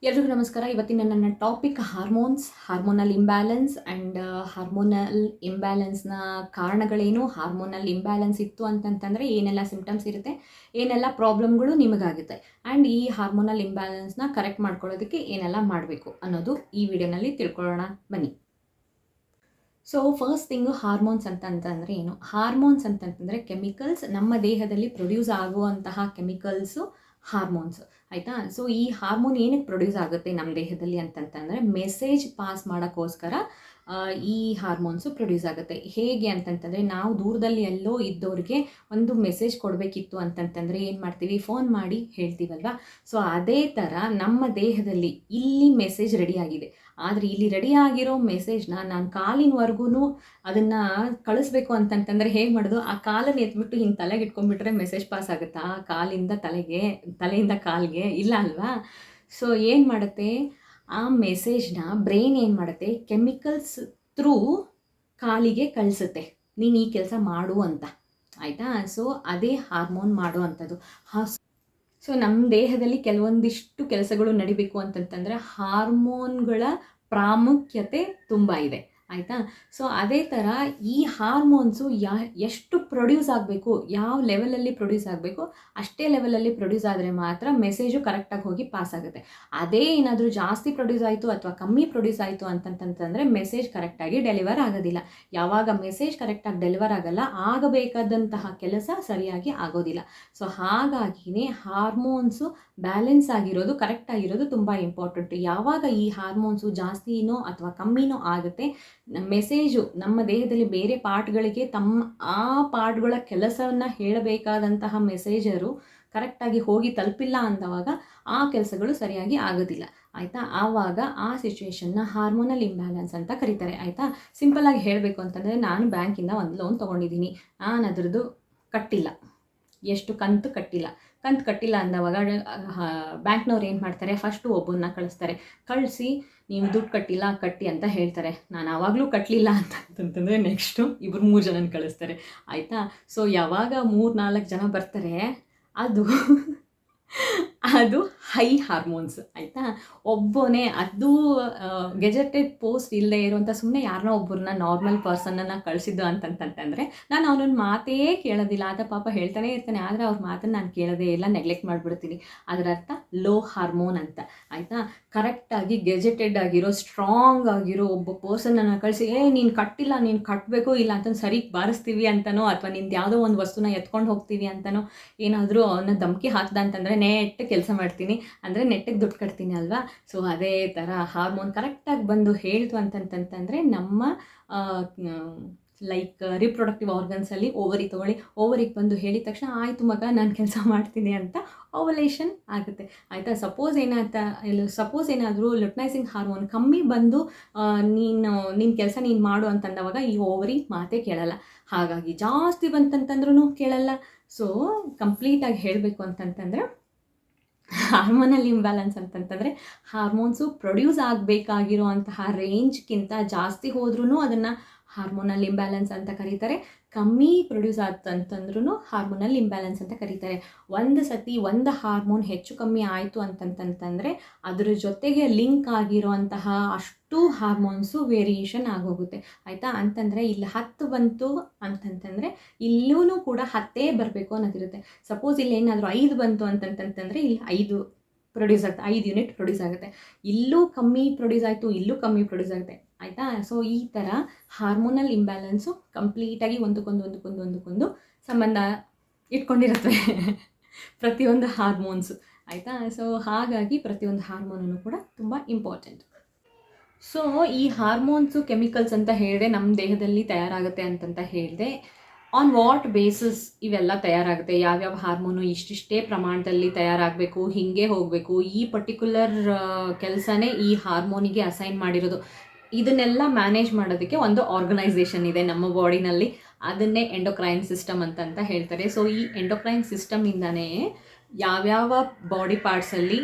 ಎಲ್ರಿಗೂ ನಮಸ್ಕಾರ. ಇವತ್ತಿನ ನನ್ನ topic hormonal imbalance and hormonal ಇಂಬ್ಯಾಲೆನ್ಸ್ನ ಕಾರಣಗಳೇನು, ಹಾರ್ಮೋನಲ್ ಇಂಬ್ಯಾಲೆನ್ಸ್ ಇತ್ತು ಅಂತಂತಂದರೆ ಏನೆಲ್ಲ ಸಿಂಪ್ಟಮ್ಸ್ ಇರುತ್ತೆ, ಏನೆಲ್ಲ ಪ್ರಾಬ್ಲಮ್ಗಳು ನಿಮಗಾಗುತ್ತೆ, ಆ್ಯಂಡ್ ಈ ಹಾರ್ಮೋನಲ್ ಇಂಬ್ಯಾಲೆನ್ಸ್ನ ಕರೆಕ್ಟ್ ಮಾಡ್ಕೊಳ್ಳೋದಕ್ಕೆ ಏನೆಲ್ಲ ಮಾಡಬೇಕು ಅನ್ನೋದು ಈ ವಿಡಿಯೋನಲ್ಲಿ ತಿಳ್ಕೊಳ್ಳೋಣ ಬನ್ನಿ. ಸೊ ಫಸ್ಟ್ ಥಿಂಗು ಹಾರ್ಮೋನ್ಸ್ ಅಂತಂತಂದರೆ ಏನು? ಹಾರ್ಮೋನ್ಸ್ ಅಂತಂತಂದರೆ ಕೆಮಿಕಲ್ಸ್, ನಮ್ಮ ದೇಹದಲ್ಲಿ ಪ್ರೊಡ್ಯೂಸ್ ಆಗುವಂತಹ ಕೆಮಿಕಲ್ಸು ಹಾರ್ಮೋನ್ಸ್, ಆಯಿತಾ? ಸೊ ಈ ಹಾರ್ಮೋನ್ ಏನಕ್ಕೆ ಪ್ರೊಡ್ಯೂಸ್ ಆಗುತ್ತೆ ನಮ್ಮ ದೇಹದಲ್ಲಿ ಅಂತಂತಂದರೆ ಮೆಸೇಜ್ ಪಾಸ್ ಮಾಡೋಕ್ಕೋಸ್ಕರ ಈ ಹಾರ್ಮೋನ್ಸು ಪ್ರೊಡ್ಯೂಸ್ ಆಗುತ್ತೆ. ಹೇಗೆ ಅಂತಂತಂದರೆ, ನಾವು ದೂರದಲ್ಲಿ ಎಲ್ಲೋ ಇದ್ದವ್ರಿಗೆ ಒಂದು ಮೆಸೇಜ್ ಕೊಡಬೇಕಿತ್ತು ಅಂತಂತಂದರೆ ಏನು ಮಾಡ್ತೀವಿ? ಫೋನ್ ಮಾಡಿ ಹೇಳ್ತೀವಲ್ವ. ಸೊ ಅದೇ ಥರ ನಮ್ಮ ದೇಹದಲ್ಲಿ ಇಲ್ಲಿ ಮೆಸೇಜ್ ರೆಡಿಯಾಗಿದೆ, ಆದರೆ ಇಲ್ಲಿ ರೆಡಿ ಆಗಿರೋ ಮೆಸೇಜ್ನ ನಾನು ಕಾಲಿನವರೆಗೂ ಅದನ್ನು ಕಳಿಸ್ಬೇಕು ಅಂತಂತಂದರೆ ಹೇಗೆ ಮಾಡೋದು? ಆ ಕಾಲನ್ನು ಎತ್ಬಿಟ್ಟು ಹಿಂಗೆ ತಲೆಗೆ ಇಟ್ಕೊಂಡ್ಬಿಟ್ರೆ ಮೆಸೇಜ್ ಪಾಸ್ ಆಗುತ್ತಾ? ಕಾಲಿಂದ ತಲೆಗೆ, ತಲೆಯಿಂದ ಕಾಲಿಗೆ? ಇಲ್ಲ ಅಲ್ವಾ? ಸೊ ಏನು ಮಾಡುತ್ತೆ, ಆ ಮೆಸೇಜ್ನ ಬ್ರೈನ್ ಏನು ಮಾಡುತ್ತೆ, ಕೆಮಿಕಲ್ಸ್ ಥ್ರೂ ಕಾಲಿಗೆ ಕಳಿಸುತ್ತೆ, ನೀನು ಈ ಕೆಲಸ ಮಾಡು ಅಂತ, ಆಯಿತಾ? ಸೊ ಅದೇ ಹಾರ್ಮೋನ್ ಮಾಡೋ ಅಂಥದ್ದು. ಸೊ ನಮ್ಮ ದೇಹದಲ್ಲಿ ಕೆಲವೊಂದಿಷ್ಟು ಕೆಲಸಗಳು ನಡಿಬೇಕು ಅಂತಂತಂದರೆ ಹಾರ್ಮೋನ್ಗಳ ಪ್ರಾಮುಖ್ಯತೆ ತುಂಬ ಇದೆ, ಆಯಿತಾ? ಸೊ ಅದೇ ಥರ ಈ ಹಾರ್ಮೋನ್ಸು ಎಷ್ಟು ಪ್ರೊಡ್ಯೂಸ್ ಆಗಬೇಕು, ಯಾವ ಲೆವೆಲಲ್ಲಿ ಪ್ರೊಡ್ಯೂಸ್ ಆಗಬೇಕು ಅಷ್ಟೇ ಲೆವೆಲಲ್ಲಿ ಪ್ರೊಡ್ಯೂಸ್ ಆದರೆ ಮಾತ್ರ ಮೆಸೇಜು ಕರೆಕ್ಟಾಗಿ ಹೋಗಿ ಪಾಸ್ ಆಗುತ್ತೆ. ಅದೇ ಏನಾದರೂ ಜಾಸ್ತಿ ಪ್ರೊಡ್ಯೂಸ್ ಆಯಿತು ಅಥವಾ ಕಮ್ಮಿ ಪ್ರೊಡ್ಯೂಸ್ ಆಯಿತು ಅಂತಂತಂದರೆ ಮೆಸೇಜ್ ಕರೆಕ್ಟಾಗಿ ಡೆಲಿವರ್ ಆಗೋದಿಲ್ಲ. ಯಾವಾಗ ಮೆಸೇಜ್ ಕರೆಕ್ಟಾಗಿ ಡೆಲಿವರ್ ಆಗಲ್ಲ, ಆಗಬೇಕಾದಂತಹ ಕೆಲಸ ಸರಿಯಾಗಿ ಆಗೋದಿಲ್ಲ. ಸೊ ಹಾಗಾಗಿಯೇ ಹಾರ್ಮೋನ್ಸು ಬ್ಯಾಲೆನ್ಸ್ ಆಗಿರೋದು, ಕರೆಕ್ಟ್ ಆಗಿರೋದು ತುಂಬ ಇಂಪಾರ್ಟೆಂಟು. ಯಾವಾಗ ಈ ಹಾರ್ಮೋನ್ಸು ಜಾಸ್ತಿನೋ ಅಥವಾ ಕಮ್ಮಿನೋ ಆಗುತ್ತೆ, ಮೆಸೇಜು ನಮ್ಮ ದೇಹದಲ್ಲಿ ಬೇರೆ ಪಾರ್ಟ್ಗಳಿಗೆ ಆ ಪಾರ್ಟ್ಗಳ ಕೆಲಸವನ್ನು ಹೇಳಬೇಕಾದಂತಹ ಮೆಸೇಜರು ಕರೆಕ್ಟಾಗಿ ಹೋಗಿ ತಲುಪಿಲ್ಲ ಅಂದವಾಗ ಆ ಕೆಲಸಗಳು ಸರಿಯಾಗಿ ಆಗೋದಿಲ್ಲ, ಆಯಿತಾ? ಆವಾಗ ಆ ಸಿಚುವೇಶನ್ನ ಹಾರ್ಮೋನಲ್ ಇಂಬ್ಯಾಲೆನ್ಸ್ ಅಂತ ಕರೀತಾರೆ, ಆಯಿತಾ? ಸಿಂಪಲ್ಲಾಗಿ ಹೇಳಬೇಕು ಅಂತಂದರೆ, ನಾನು ಬ್ಯಾಂಕಿಂದ ಒಂದು ಲೋನ್ ತೊಗೊಂಡಿದ್ದೀನಿ, ನಾನು ಅದರದ್ದು ಕಟ್ಟಿಲ್ಲ, ಎಷ್ಟು ಕಂತು ಕಟ್ಟಿಲ್ಲ ಅಂದವಾಗ ಬ್ಯಾಂಕ್ನವ್ರು ಏನು ಮಾಡ್ತಾರೆ, ಫಸ್ಟು ಒಬ್ಬನ್ನ ಕಳಿಸಿ ನೀವು ದುಡ್ಡು ಕಟ್ಟಿ ಅಂತ ಹೇಳ್ತಾರೆ. ನಾನು ಆವಾಗಲೂ ಕಟ್ಟಲಿಲ್ಲ ಅಂತಂತಂದರೆ ನೆಕ್ಸ್ಟು 2-3 ಜನನ ಕಳಿಸ್ತಾರೆ, ಆಯಿತಾ? ಸೊ ಯಾವಾಗ 3-4 ಜನ ಬರ್ತಾರೆ, ಅದು ಹೈ ಹಾರ್ಮೋನ್ಸ್, ಆಯಿತಾ? ಒಬ್ಬನೇ, ಅದು ಗೆಜೆಟೆಡ್ ಪೋಸ್ಟ್ ಇಲ್ಲದೆ ಇರುವಂಥ ಸುಮ್ಮನೆ ಯಾರನ್ನೋ ಒಬ್ಬರನ್ನ ನಾರ್ಮಲ್ ಪರ್ಸನನ್ನು ಕಳಿಸಿದ್ದು ಅಂತಂತಂದರೆ ನಾನು ಅವನನ್ನ ಮಾತೇ ಕೇಳೋದಿಲ್ಲ. ಆತ ಪಾಪ ಹೇಳ್ತಾನೆ ಇರ್ತಾನೆ, ಆದರೆ ಅವ್ರ ಮಾತನ್ನು ನಾನು ಕೇಳೋದೇ ಇಲ್ಲ, ನೆಗ್ಲೆಕ್ಟ್ ಮಾಡಿಬಿಡ್ತೀನಿ. ಅದರ ಅರ್ಥ ಲೋ ಹಾರ್ಮೋನ್ ಅಂತ, ಆಯಿತಾ? ಕರೆಕ್ಟಾಗಿ ಗೆಜೆಟೆಡ್ ಆಗಿರೋ, ಸ್ಟ್ರಾಂಗ್ ಆಗಿರೋ ಒಬ್ಬ ಪರ್ಸನನ್ನು ಕಳಿಸಿ ನೀನು ಕಟ್ಟಿಲ್ಲ, ನೀನು ಕಟ್ಟಬೇಕು, ಇಲ್ಲ ಅಂತಂದು ಸರಿಗೆ ಬಾರಿಸ್ತೀವಿ ಅಂತನೋ ಅಥವಾ ನಿಂದು ಯಾವುದೋ ಒಂದು ವಸ್ತುನ ಎತ್ಕೊಂಡು ಹೋಗ್ತೀವಿ ಅಂತನೋ ಏನಾದರೂ ಅವನ್ನ ಧಮಕಿ ಹಾಕ್ದ ಅಂತಂದರೆ ನೆಟ್ಟಗೆ ಕೆಲಸ ಮಾಡ್ತೀನಿ, ಅಂದರೆ ನೆಟ್ಟಿಗೆ ದುಡ್ಡು ಕಟ್ತೀನಿ ಅಲ್ವಾ? ಸೊ ಅದೇ ಥರ ಹಾರ್ಮೋನ್ ಕರೆಕ್ಟಾಗಿ ಬಂದು ಹೇಳ್ತು ಅಂತಂತಂದರೆ ನಮ್ಮ ಲೈಕ್ ರಿಪ್ರೊಡಕ್ಟಿವ್ ಆರ್ಗನ್ಸಲ್ಲಿ ಓವರಿ ತೊಗೊಳ್ಳಿ, ಓವರಿಗೆ ಬಂದು ಹೇಳಿದ ತಕ್ಷಣ ಆಯಿತು ಮಗ ನಾನು ಕೆಲಸ ಮಾಡ್ತೀನಿ ಅಂತ ಓವಲೇಷನ್ ಆಗುತ್ತೆ, ಆಯಿತಾ? ಸಪೋಸ್ ಏನಾದರೂ ಲುಟ್ನೈಸಿಂಗ್ ಹಾರ್ಮೋನ್ ಕಮ್ಮಿ ಬಂದು ನಿನ್ನ ಕೆಲಸ ನೀನು ಮಾಡು ಅಂತಂದವಾಗ ಈ ಓವರಿ ಮಾತೇ ಕೇಳಲ್ಲ. ಹಾಗಾಗಿ ಜಾಸ್ತಿ ಬಂತಂತಂದ್ರೂ ಕೇಳಲ್ಲ. ಸೊ ಕಂಪ್ಲೀಟಾಗಿ ಹೇಳಬೇಕು ಅಂತಂತಂದರೆ ಹಾರ್ಮೋನಲ್ ಇಂಬ್ಯಾಲೆನ್ಸ್ ಅಂತಂತಂದರೆ ಹಾರ್ಮೋನ್ಸು ಪ್ರೊಡ್ಯೂಸ್ ಆಗಬೇಕಾಗಿರೋ ಅಂತಹ ರೇಂಜ್ಗಿಂತ ಜಾಸ್ತಿ ಹೋದ್ರೂ ಅದನ್ನು ಹಾರ್ಮೋನಲ್ ಇಂಬ್ಯಾಲೆನ್ಸ್ ಅಂತ ಕರೀತಾರೆ. ಕಮ್ಮಿ ಪ್ರೊಡ್ಯೂಸ್ ಆತಂತಂದ್ರೂ ಹಾರ್ಮೋನಲ್ ಇಂಬ್ಯಾಲೆನ್ಸ್ ಅಂತ ಕರೀತಾರೆ. ಒಂದು ಸತಿ ಒಂದು ಹಾರ್ಮೋನ್ ಹೆಚ್ಚು ಕಮ್ಮಿ ಆಯಿತು ಅಂತಂತಂದರೆ ಅದರ ಜೊತೆಗೆ ಲಿಂಕ್ ಆಗಿರುವಂತಹ ಅಷ್ಟು ಹಾರ್ಮೋನ್ಸು ವೇರಿಯೇಷನ್ ಆಗೋಗುತ್ತೆ, ಆಯಿತಾ? ಅಂತಂದರೆ ಇಲ್ಲಿ 10 ಬಂತು ಅಂತಂತಂದರೆ ಇಲ್ಲೂ ಕೂಡ 10 ಬರಬೇಕು ಅನ್ನೋದಿರುತ್ತೆ. ಸಪೋಸ್ ಇಲ್ಲಿ ಏನಾದರೂ 5 ಬಂತು ಅಂತಂತಂದರೆ ಇಲ್ಲಿ 5 ಪ್ರೊಡ್ಯೂಸ್ ಆಗುತ್ತೆ, 5 ಯೂನಿಟ್ ಪ್ರೊಡ್ಯೂಸ್ ಆಗುತ್ತೆ. ಇಲ್ಲೂ ಕಮ್ಮಿ ಪ್ರೊಡ್ಯೂಸ್ ಆಯಿತು, ಇಲ್ಲೂ ಕಮ್ಮಿ ಪ್ರೊಡ್ಯೂಸ್ ಆಗುತ್ತೆ, ಆಯಿತಾ? ಸೊ ಈ ಥರ ಹಾರ್ಮೋನಲ್ ಇಂಬ್ಯಾಲೆನ್ಸು ಕಂಪ್ಲೀಟಾಗಿ ಒಂದಕ್ಕೊಂದು ಸಂಬಂಧ ಇಟ್ಕೊಂಡಿರುತ್ತವೆ ಪ್ರತಿಯೊಂದು ಹಾರ್ಮೋನ್ಸು, ಆಯಿತಾ? ಸೊ ಹಾಗಾಗಿ ಪ್ರತಿಯೊಂದು ಹಾರ್ಮೋನೂ ಕೂಡ ತುಂಬ ಇಂಪಾರ್ಟೆಂಟ್. ಸೊ ಈ ಹಾರ್ಮೋನ್ಸು ಕೆಮಿಕಲ್ಸ್ ಅಂತ ಹೇಳಿದೆ ನಮ್ಮ ದೇಹದಲ್ಲಿ ತಯಾರಾಗುತ್ತೆ ಅಂತಂತ ಹೇಳಿದೆ. ಆನ್ ವಾಟ್ ಬೇಸಿಸ್ ಇವೆಲ್ಲ ತಯಾರಾಗುತ್ತೆ? ಯಾವ್ಯಾವ ಹಾರ್ಮೋನು ಇಷ್ಟಿಷ್ಟೇ ಪ್ರಮಾಣದಲ್ಲಿ ತಯಾರಾಗಬೇಕು, ಹೀಗೆ ಹೋಗಬೇಕು, ಈ ಪರ್ಟಿಕ್ಯುಲರ್ ಕೆಲಸನೇ ಈ ಹಾರ್ಮೋನಿಗೆ ಅಸೈನ್ ಮಾಡಿರೋದು. ಇದನ್ನೆಲ್ಲ ಮ್ಯಾನೇಜ್ ಮಾಡೋದಕ್ಕೆ ಒಂದು ಆರ್ಗನೈಸೇಷನ್ ಇದೆ ನಮ್ಮ ಬಾಡಿನಲ್ಲಿ, ಅದನ್ನೇ ಎಂಡೋಕ್ರೈನ್ ಸಿಸ್ಟಮ್ ಅಂತ ಹೇಳ್ತಾರೆ. ಸೊ ಈ ಎಂಡೋಕ್ರೈನ್ ಸಿಸ್ಟಮ್ನಿಂದನೇ ಯಾವ್ಯಾವ ಬಾಡಿ ಪಾರ್ಟ್ಸಲ್ಲಿ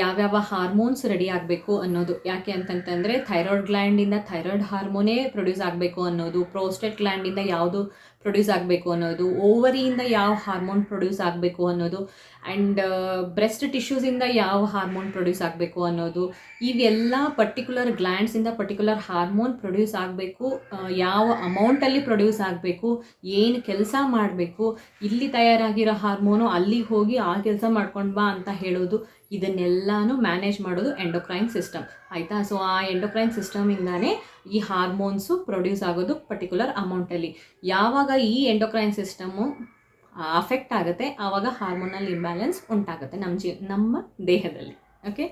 ಯಾವ್ಯಾವ ಹಾರ್ಮೋನ್ಸ್ ರೆಡಿ ಆಗಬೇಕು ಅನ್ನೋದು. ಯಾಕೆ ಅಂತಂತಂದರೆ ಥೈರಾಯ್ಡ್ ಗ್ಲ್ಯಾಂಡಿಂದ ಥೈರಾಯ್ಡ್ ಹಾರ್ಮೋನೇ ಪ್ರೊಡ್ಯೂಸ್ ಆಗಬೇಕು ಅನ್ನೋದು, ಪ್ರೋಸ್ಟೇಟ್ ಗ್ಲ್ಯಾಂಡಿಂದ ಯಾವುದು ಪ್ರೊಡ್ಯೂಸ್ ಆಗಬೇಕು ಅನ್ನೋದು, ಓವರಿಯಿಂದ ಯಾವ ಹಾರ್ಮೋನ್ ಪ್ರೊಡ್ಯೂಸ್ ಆಗಬೇಕು ಅನ್ನೋದು, ಆ್ಯಂಡ್ ಬ್ರೆಸ್ಟ್ ಟಿಶ್ಯೂಸಿಂದ ಯಾವ ಹಾರ್ಮೋನ್ ಪ್ರೊಡ್ಯೂಸ್ ಆಗಬೇಕು ಅನ್ನೋದು, ಇವೆಲ್ಲ ಪರ್ಟಿಕ್ಯುಲರ್ ಗ್ಲ್ಯಾಂಡ್ಸಿಂದ ಪರ್ಟಿಕ್ಯುಲರ್ ಹಾರ್ಮೋನ್ ಪ್ರೊಡ್ಯೂಸ್ ಆಗಬೇಕು, ಯಾವ ಅಮೌಂಟಲ್ಲಿ ಪ್ರೊಡ್ಯೂಸ್ ಆಗಬೇಕು, ಏನು ಕೆಲಸ ಮಾಡಬೇಕು, ಇಲ್ಲಿ ತಯಾರಾಗಿರೋ ಹಾರ್ಮೋನು ಅಲ್ಲಿಗೆ ಹೋಗಿ ಆ ಕೆಲಸ ಮಾಡ್ಕೊಂಡು ಬಾ ಅಂತ ಹೇಳೋದು, ಇದನ್ನೆಲ್ಲನೂ ಮ್ಯಾನೇಜ್ ಮಾಡೋದು ಎಂಡೋಕ್ರೈನ್ ಸಿಸ್ಟಮ್ ಆಯಿತಾ. ಸೊ ಆ ಎಂಡೋಕ್ರೈನ್ ಸಿಸ್ಟಮಿಂದಾನೇ ಈ ಹಾರ್ಮೋನ್ಸು ಪ್ರೊಡ್ಯೂಸ್ ಆಗೋದು ಪರ್ಟಿಕ್ಯುಲರ್ ಅಮೌಂಟಲ್ಲಿ. ಯಾವಾಗ ಈ ಎಂಡೋಕ್ರೈನ್ ಸಿಸ್ಟಮು ಅಫೆಕ್ಟ್ ಆಗುತ್ತೆ ಆವಾಗ ಹಾರ್ಮೋನಲ್ ಇಂಬ್ಯಾಲೆನ್ಸ್ ಉಂಟಾಗುತ್ತೆ ನಮ್ಮ ದೇಹದಲ್ಲಿ. ಓಕೆ,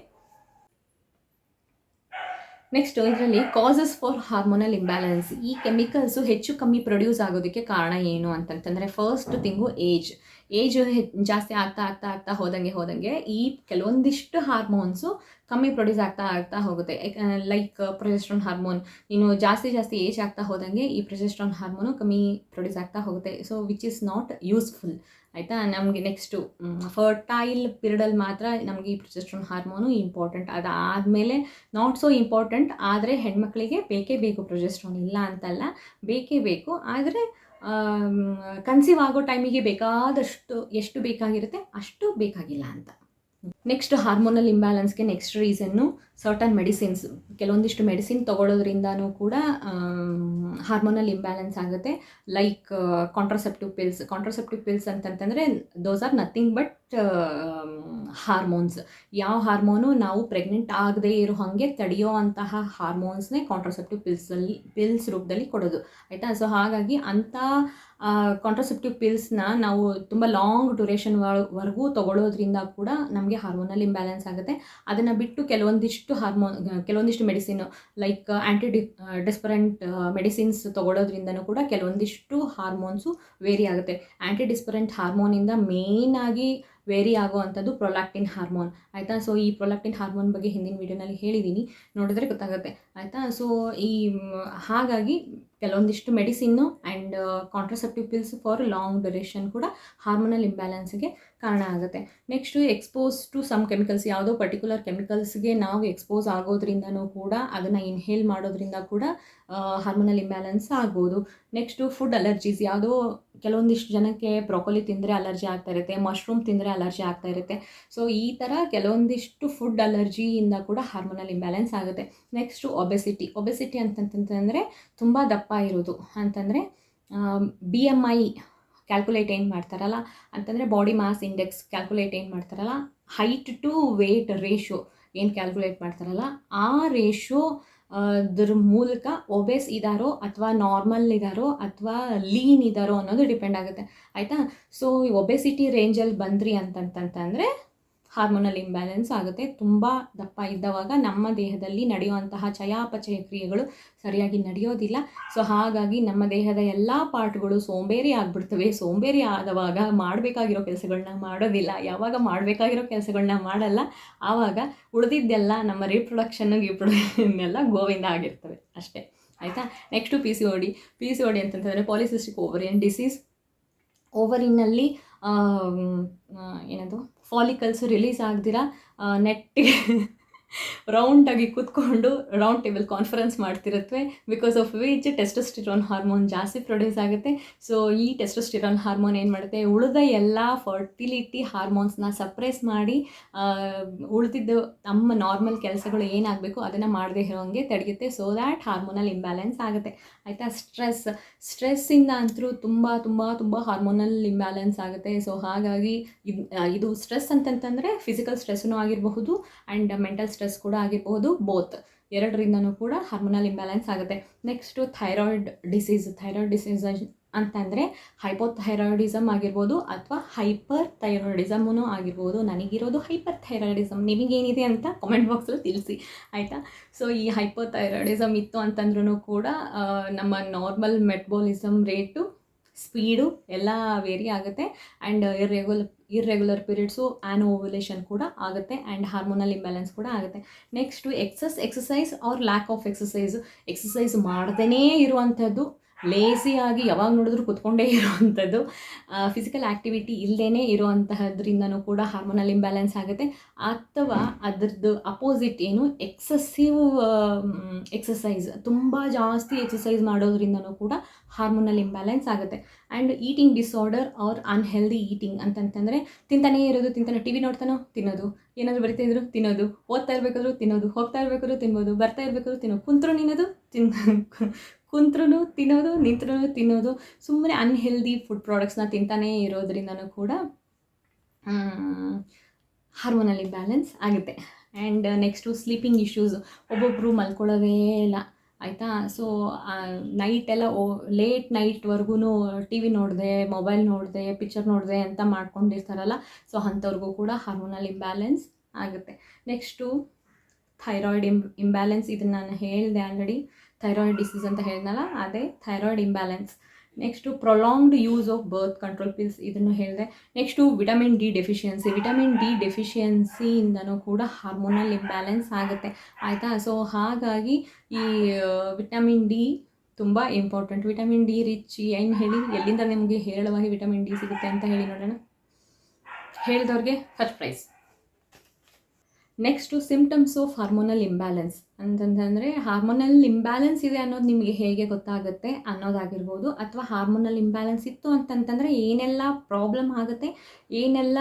ನೆಕ್ಸ್ಟ್ ಇದರಲ್ಲಿ ಕಾಸಸ್ ಫಾರ್ ಹಾರ್ಮೋನಲ್ ಇಂಬ್ಯಾಲೆನ್ಸ್. ಈ ಕೆಮಿಕಲ್ಸು ಹೆಚ್ಚು ಕಮ್ಮಿ ಪ್ರೊಡ್ಯೂಸ್ ಆಗೋದಕ್ಕೆ ಕಾರಣ ಏನು ಅಂತಂತಂದರೆ, ಫಸ್ಟ್ ಥಿಂಗು ಏಜ್ ಜಾಸ್ತಿ ಆಗ್ತಾ ಹೋದಂಗೆ ಈ ಕೆಲವೊಂದಿಷ್ಟು ಹಾರ್ಮೋನ್ಸು ಕಮ್ಮಿ ಪ್ರೊಡ್ಯೂಸ್ ಆಗ್ತಾ ಹೋಗುತ್ತೆ. ಲೈಕ್ ಪ್ರೊಜೆಸ್ಟ್ರಾನ್ ಹಾರ್ಮೋನ್, ಇನ್ನು ಜಾಸ್ತಿ ಏಜ್ ಆಗ್ತಾ ಹೋದಂಗೆ ಈ ಪ್ರೊಜೆಸ್ಟ್ರಾನ್ ಹಾರ್ಮೋನು ಕಮ್ಮಿ ಪ್ರೊಡ್ಯೂಸ್ ಆಗ್ತಾ ಹೋಗುತ್ತೆ. So which is not useful ಆಯಿತಾ. ನಮಗೆ ನೆಕ್ಸ್ಟು ಫರ್ಟೈಲ್ ಪೀರಿಯಡಲ್ಲಿ ಮಾತ್ರ ನಮಗೆ ಈ ಪ್ರೊಜೆಸ್ಟ್ರಾನ್ ಹಾರ್ಮೋನು ಇಂಪಾರ್ಟೆಂಟ್. ಅದಾದಮೇಲೆ ನಾಟ್ ಸೊ ಇಂಪಾರ್ಟೆಂಟ್. ಆದರೆ ಹೆಣ್ಮಕ್ಳಿಗೆ ಬೇಕೇ ಬೇಕು ಪ್ರೊಜೆಸ್ಟ್ರಾನ್, ಇಲ್ಲ ಅಂತಲ್ಲ, ಬೇಕೇ ಬೇಕು. ಆದರೆ ಕನ್ಸೀವ್ ಆಗೋ ಟೈಮಿಗೆ ಬೇಕಾದಷ್ಟು ಎಷ್ಟು ಬೇಕಾಗಿರುತ್ತೆ ಅಷ್ಟು ಬೇಕಾಗಿಲ್ಲ ಅಂತ. ನೆಕ್ಸ್ಟ್ ಹಾರ್ಮೋನಲ್ ಇಂಬ್ಯಾಲೆನ್ಸ್ಗೆ ನೆಕ್ಸ್ಟ್ ರೀಸನ್ನು ಸರ್ಟನ್ ಮೆಡಿಸಿನ್ಸ್. ಕೆಲವೊಂದಿಷ್ಟು ಮೆಡಿಸಿನ್ ತೊಗೊಳ್ಳೋದ್ರಿಂದನೂ ಕೂಡ ಹಾರ್ಮೋನಲ್ ಇಂಬ್ಯಾಲೆನ್ಸ್ ಆಗುತ್ತೆ. ಲೈಕ್ ಕಾಂಟ್ರಸೆಪ್ಟಿವ್ ಪಿಲ್ಸ್ ಅಂತಂತಂದರೆ those are nothing but hormones. ಯಾವ ಹಾರ್ಮೋನು ನಾವು ಪ್ರೆಗ್ನೆಂಟ್ ಆಗದೇ ಇರೋ ಹಾಗೆ ತಡೆಯೋ ಅಂತಹ ಹಾರ್ಮೋನ್ಸ್ನೇ ಕಾಂಟ್ರಸೆಪ್ಟಿವ್ ಪಿಲ್ಸ್ ರೂಪದಲ್ಲಿ ಕೊಡೋದು ಆಯಿತಾ. ಸೊ ಹಾಗಾಗಿ ಅಂಥ ಕಾಂಟ್ರಸೆಪ್ಟಿವ್ ಪಿಲ್ಸ್ನ ನಾವು ತುಂಬ ಲಾಂಗ್ ಡ್ಯೂರೇಷನ್ವರೆಗೂ ತೊಗೊಳ್ಳೋದ್ರಿಂದ ಕೂಡ ನಮಗೆ ಹಾರ್ಮೋನಲ್ ಇಂಬ್ಯಾಲೆನ್ಸ್ ಆಗುತ್ತೆ. ಅದನ್ನು ಬಿಟ್ಟು ಕೆಲವೊಂದಿಷ್ಟು ಮೆಡಿಸಿನು ಲೈಕ್ ಡಿಸ್ಪರೆಂಟ್ ಮೆಡಿಸಿನ್ಸ್ ತೊಗೊಳ್ಳೋದ್ರಿಂದನೂ ಕೂಡ ಕೆಲವೊಂದಿಷ್ಟು ಹಾರ್ಮೋನ್ಸು ವೇರಿ ಆಗುತ್ತೆ. ಡಿಸ್ಪರೆಂಟ್ ಹಾರ್ಮೋನಿಂದ ಮೇಯ್ನಾಗಿ ವೇರಿ ಆಗುವಂಥದ್ದು ಪ್ರೊಲ್ಯಾಕ್ಟಿನ್ ಹಾರ್ಮೋನ್ ಆಯಿತಾ. ಸೊ ಈ ಪ್ರೊಲ್ಯಾಕ್ಟಿನ್ ಹಾರ್ಮೋನ್ ಬಗ್ಗೆ ಹಿಂದಿನ ವೀಡಿಯೋನಲ್ಲಿ ಹೇಳಿದ್ದೀನಿ, ನೋಡಿದ್ರೆ ಗೊತ್ತಾಗುತ್ತೆ ಆಯಿತಾ. ಸೊ ಹಾಗಾಗಿ ಕೆಲವೊಂದಿಷ್ಟು medicine and contraceptive pills for long duration ಕೂಡ ಹಾರ್ಮೋನಲ್ ಇಂಬ್ಯಾಲೆನ್ಸ್ಗೆ ಕಾರಣ ಆಗುತ್ತೆ. Next expose to some chemicals. ಯಾವುದೋ ಪರ್ಟಿಕ್ಯುಲರ್ ಕೆಮಿಕಲ್ಸ್ಗೆ ನಾವು ಎಕ್ಸ್ಪೋಸ್ ಆಗೋದ್ರಿಂದನೂ ಕೂಡ, ಅದನ್ನು ಇನ್ಹೇಲ್ ಮಾಡೋದ್ರಿಂದ ಕೂಡ ಹಾರ್ಮೋನಲ್ ಇಂಬ್ಯಾಲೆನ್ಸ್ ಆಗ್ಬೋದು. Next food allergies. ಯಾವುದೋ ಕೆಲವೊಂದಿಷ್ಟು ಜನಕ್ಕೆ ಬ್ರೊಕೊಲಿ ತಿಂದರೆ ಅಲರ್ಜಿ ಆಗ್ತಾ ಇರುತ್ತೆ, ಮಶ್ರೂಮ್ ತಿಂದರೆ ಅಲರ್ಜಿ ಆಗ್ತಾ ಇರುತ್ತೆ. ಸೊ ಈ ಥರ ಕೆಲವೊಂದಿಷ್ಟು ಫುಡ್ ಅಲರ್ಜಿಯಿಂದ ಕೂಡ ಹಾರ್ಮೋನಲ್ ಇಂಬ್ಯಾಲೆನ್ಸ್ ಆಗುತ್ತೆ. ನೆಕ್ಸ್ಟು ಒಬೆಸಿಟಿ ಅಂತಂತಂದರೆ ತುಂಬ ದಪ್ಪ ಇರೋದು ಅಂತಂದರೆ BMI ಕ್ಯಾಲ್ಕುಲೇಟ್ ಏನು ಮಾಡ್ತಾರಲ್ಲ ಅಂತಂದರೆ ಬಾಡಿ ಮಾಸ್ ಇಂಡೆಕ್ಸ್ ಕ್ಯಾಲ್ಕುಲೇಟ್ ಏನು ಮಾಡ್ತಾರಲ್ಲ, ಹೈಟ್ ಟು ವೇಟ್ ರೇಷೋ ಏನು ಕ್ಯಾಲ್ಕುಲೇಟ್ ಮಾಡ್ತಾರಲ್ಲ, ಆ ರೇಷೋ ಅದ್ರ ಮೂಲಕ ಒಬೆಸ್ ಇದ್ದಾರೋ ಅಥವಾ ನಾರ್ಮಲ್ ಇದ್ದಾರೋ ಅಥವಾ ಲೀನ್ ಇದ್ದಾರೋ ಅನ್ನೋದು ಡಿಪೆಂಡ್ ಆಗುತ್ತೆ ಆಯಿತಾ. ಸೊ ಒಬೆಸಿಟಿ ರೇಂಜಲ್ಲಿ ಬಂದ್ರಿ ಅಂತಂತಂದರೆ ಹಾರ್ಮೋನಲ್ ಇಂಬ್ಯಾಲೆನ್ಸ್ ಆಗುತ್ತೆ. ತುಂಬ ದಪ್ಪ ಇದ್ದವಾಗ ನಮ್ಮ ದೇಹದಲ್ಲಿ ನಡೆಯುವಂತಹ ಚಯಾಪಚಯ ಕ್ರಿಯೆಗಳು ಸರಿಯಾಗಿ ನಡೆಯೋದಿಲ್ಲ. ಸೊ ಹಾಗಾಗಿ ನಮ್ಮ ದೇಹದ ಎಲ್ಲ ಪಾರ್ಟ್ಗಳು ಸೋಂಬೇರಿ ಆಗಿಬಿಡ್ತವೆ. ಸೋಂಬೇರಿ ಆದವಾಗ ಮಾಡಬೇಕಾಗಿರೋ ಕೆಲಸಗಳನ್ನ ಮಾಡೋದಿಲ್ಲ. ಯಾವಾಗ ಮಾಡಬೇಕಾಗಿರೋ ಕೆಲಸಗಳನ್ನ ಮಾಡಲ್ಲ, ಆವಾಗ ಉಳಿದಿದ್ದೆಲ್ಲ ನಮ್ಮ ರಿಪ್ರೊಡಕ್ಷನ್ನೆಲ್ಲ ಗೋವಿಂದ ಆಗಿರ್ತವೆ ಅಷ್ಟೇ ಆಯಿತಾ. ನೆಕ್ಸ್ಟು PCOD ಅಂತಂತಂದರೆ ಪಾಲಿಸಿಸ್ಟಿಕ್ ಓವರಿಯನ್ ಡಿಸೀಸ್. ಓವರಿನಲ್ಲಿ ಏನದು ಫಾಲಿಕಲ್ಸು ರಿಲೀಸ್ ಆಗ್ದಿರ ನೆಟ್ಟಿಗೆ ರೌಂಡಾಗಿ ಕೂತ್ಕೊಂಡು ರೌಂಡ್ ಟೇಬಲ್ ಕಾನ್ಫರೆನ್ಸ್ ಮಾಡ್ತಿರುತ್ತವೆ. Because of which testosterone hormone ಜಾಸ್ತಿ ಪ್ರೊಡ್ಯೂಸ್ ಆಗುತ್ತೆ. ಸೊ ಈ ಟೆಸ್ಟೋಸ್ಟಿರಾನ್ ಹಾರ್ಮೋನ್ ಏನು ಮಾಡುತ್ತೆ, ಉಳಿದ ಎಲ್ಲ ಫರ್ಟಿಲಿಟಿ ಹಾರ್ಮೋನ್ಸ್ನ ಸಪ್ರೆಸ್ ಮಾಡಿ ಉಳಿದಿದ್ದು ನಮ್ಮ ನಾರ್ಮಲ್ ಕೆಲಸಗಳು ಏನಾಗಬೇಕು ಅದನ್ನು ಮಾಡದೇ ಇರೋಂಗೆ ತಡೆಯುತ್ತೆ. ಸೊ ದ್ಯಾಟ್ ಹಾರ್ಮೋನಲ್ ಇಂಬ್ಯಾಲೆನ್ಸ್ ಆಗುತ್ತೆ ಆಯಿತಾ. ಸ್ಟ್ರೆಸ್ಸಿಂದ ಅಂತೂ ತುಂಬ ಹಾರ್ಮೋನಲ್ ಇಂಬ್ಯಾಲೆನ್ಸ್ ಆಗುತ್ತೆ. ಸೊ ಹಾಗಾಗಿ ಇದು ಸ್ಟ್ರೆಸ್ ಅಂತಂತಂದರೆ ಫಿಸಿಕಲ್ ಸ್ಟ್ರೆಸ್ಸೂ ಆಗಿರಬಹುದು ಆ್ಯಂಡ್ ಮೆಂಟಲ್ ಸ್ಟ್ರೆಸ್ ಕೂಡ ಆಗಿರಬಹುದು. ಬೋತ್ ಎರಡರಿಂದನೂ ಕೂಡ ಹಾರ್ಮೋನಲ್ ಇಂಬ್ಯಾಲೆನ್ಸ್ ಆಗುತ್ತೆ. ನೆಕ್ಸ್ಟು ಥೈರಾಯ್ಡ್ ಡಿಸೀಸ್ ಅಂತಂದರೆ ಹೈಪೋಥೈರಾಯ್ಡಿಸಮ್ ಆಗಿರ್ಬೋದು ಅಥವಾ ಹೈಪರ್ ಥೈರಾಯ್ಡಿಸಮೂ ಆಗಿರ್ಬೋದು. ನನಗಿರೋದು ಹೈಪರ್ ಥೈರಾಯ್ಡಿಸಮ್, ನಿಮಗೇನಿದೆ ಅಂತ ಕಾಮೆಂಟ್ ಬಾಕ್ಸಲ್ಲಿ ತಿಳಿಸಿ ಆಯಿತಾ. ಸೊ ಈ ಹೈಪರ್ ಥೈರಾಯ್ಡಿಸಮ್ ಇತ್ತು ಅಂತಂದ್ರೂ ಕೂಡ ನಮ್ಮ ನಾರ್ಮಲ್ ಮೆಟಬಾಲಿಸಮ್ ರೇಟು ಸ್ಪೀಡು ಎಲ್ಲ ವೇರಿ ಆಗುತ್ತೆ ಆ್ಯಂಡ್ ಇರ್ರೆಗ್ಯುಲರ್ ಪೀರಿಯಡ್ಸು ಓವ್ಯುಲೇಷನ್ ಕೂಡ ಆಗುತ್ತೆ ಆ್ಯಂಡ್ ಹಾರ್ಮೋನಲ್ ಇಂಬ್ಯಾಲೆನ್ಸ್ ಕೂಡ ಆಗುತ್ತೆ. Next exercise R lack of exercise ಮಾಡದೇ ಇರುವಂಥದ್ದು ಲೇಸಿಯಾಗಿ ಯಾವಾಗ ನೋಡಿದ್ರೂ ಕೂತ್ಕೊಂಡೇ ಇರುವಂಥದ್ದು, ಫಿಸಿಕಲ್ ಆ್ಯಕ್ಟಿವಿಟಿ ಇಲ್ಲದೇ ಇರುವಂತಹದ್ರಿಂದನೂ ಕೂಡ ಹಾರ್ಮೋನಲ್ ಇಂಬ್ಯಾಲೆನ್ಸ್ ಆಗುತ್ತೆ. ಅಥವಾ ಅದರದ್ದು ಅಪೋಸಿಟ್ ಏನು ಎಕ್ಸೆಸಿವ್ ಎಕ್ಸಸೈಸ್, ತುಂಬ ಜಾಸ್ತಿ ಎಕ್ಸಸೈಸ್ ಮಾಡೋದ್ರಿಂದನೂ ಕೂಡ ಹಾರ್ಮೋನಲ್ ಇಂಬ್ಯಾಲೆನ್ಸ್ ಆಗುತ್ತೆ. And eating disorder or unhealthy eating ಅಂತಂತಂದರೆ ತಿಂತಾನೇ ಇರೋದು, ಟಿ ವಿ ನೋಡ್ತಾನೋ ತಿನ್ನೋದು, ಏನಾದರೂ ಬರಿತಾ ಇದ್ರು ತಿನ್ನೋದು, ಓದ್ತಾ ಇರಬೇಕಾದ್ರೂ ತಿನ್ನೋದು, ಹೋಗ್ತಾ ಇರಬೇಕಾದ್ರೂ ತಿನ್ಬೋದು, ಬರ್ತಾ ಇರಬೇಕಾದ್ರೂ ತಿನ್ನೋದು, ಕುಂತ್ರೂ ತಿನ್ನೋದು, ನಿಂತ್ರೂ ತಿನ್ನೋದು, ಸುಮ್ಮನೆ ಅನ್ಹೆಲ್ದಿ ಫುಡ್ ಪ್ರಾಡಕ್ಟ್ಸ್ನ ತಿಂತಾನೇ ಇರೋದ್ರಿಂದನೂ ಕೂಡ ಹಾರ್ಮೋನಲ್ ಇಂಬ್ಯಾಲೆನ್ಸ್ ಆಗುತ್ತೆ. ಆ್ಯಂಡ್ ನೆಕ್ಸ್ಟು ಸ್ಲೀಪಿಂಗ್ ಇಶ್ಯೂಸ್, ಒಬ್ಬೊಬ್ಬರು ಮಲ್ಕೊಳ್ಳೋದೇ ಇಲ್ಲ ಆಯಿತಾ. ಸೊ ನೈಟೆಲ್ಲ ಲೇಟ್ ನೈಟ್ವರೆಗೂ ಟಿ ವಿ ನೋಡಿದೆ, ಮೊಬೈಲ್ ನೋಡಿದೆ, ಪಿಕ್ಚರ್ ನೋಡಿದೆ ಅಂತ ಮಾಡ್ಕೊಂಡಿರ್ತಾರಲ್ಲ, ಸೊ ಅಂಥವ್ರಿಗೂ ಕೂಡ ಹಾರ್ಮೋನಲ್ ಇಂಬ್ಯಾಲೆನ್ಸ್ ಆಗುತ್ತೆ. ನೆಕ್ಸ್ಟು ಥೈರಾಯ್ಡ್ ಇಂಬ್ಯಾಲೆನ್ಸ್, ಇದನ್ನು ನಾನು ಹೇಳಿದೆ ಆಲ್ರೆಡಿ, ಥೈರಾಯ್ಡ್ ಡಿಸೀಸ್ ಅಂತ ಹೇಳಿದ್ನಲ್ಲ, ಅದೇ thyroid imbalance. Next prolonged use of birth control pills, ಇದನ್ನು ಹೇಳಿದೆ. ನೆಕ್ಸ್ಟು ವಿಟಮಿನ್ ಡಿ ಡೆಫಿಷಿಯನ್ಸಿಯಿಂದನೂ ಕೂಡ ಹಾರ್ಮೋನಲ್ ಇಂಬ್ಯಾಲೆನ್ಸ್ ಆಗುತ್ತೆ ಆಯಿತಾ. ಸೊ ಹಾಗಾಗಿ ಈ ವಿಟಮಿನ್ ಡಿ ತುಂಬ ಇಂಪಾರ್ಟೆಂಟ್. ವಿಟಮಿನ್ ಡಿ ರಿಚ್ ಏನು ಹೇಳಿ, ಎಲ್ಲಿಂದ ನಿಮಗೆ ಹೇರಳವಾಗಿ ವಿಟಮಿನ್ ಡಿ ಸಿಗುತ್ತೆ ಅಂತ ಹೇಳಿ ನೋಡೋಣ. ಹೇಳಿದವ್ರಿಗೆ first prize. Next symptoms of hormonal imbalance ಅಂತಂತಂದರೆ, ಹಾರ್ಮೋನಲ್ ಇಂಬ್ಯಾಲೆನ್ಸ್ ಇದೆ ಅನ್ನೋದು ನಿಮಗೆ ಹೇಗೆ ಗೊತ್ತಾಗುತ್ತೆ ಅನ್ನೋದಾಗಿರ್ಬೋದು, ಅಥವಾ ಹಾರ್ಮೋನಲ್ ಇಂಬ್ಯಾಲೆನ್ಸ್ ಇತ್ತು ಅಂತಂತಂದರೆ ಏನೆಲ್ಲ ಪ್ರಾಬ್ಲಮ್ ಆಗುತ್ತೆ, ಏನೆಲ್ಲ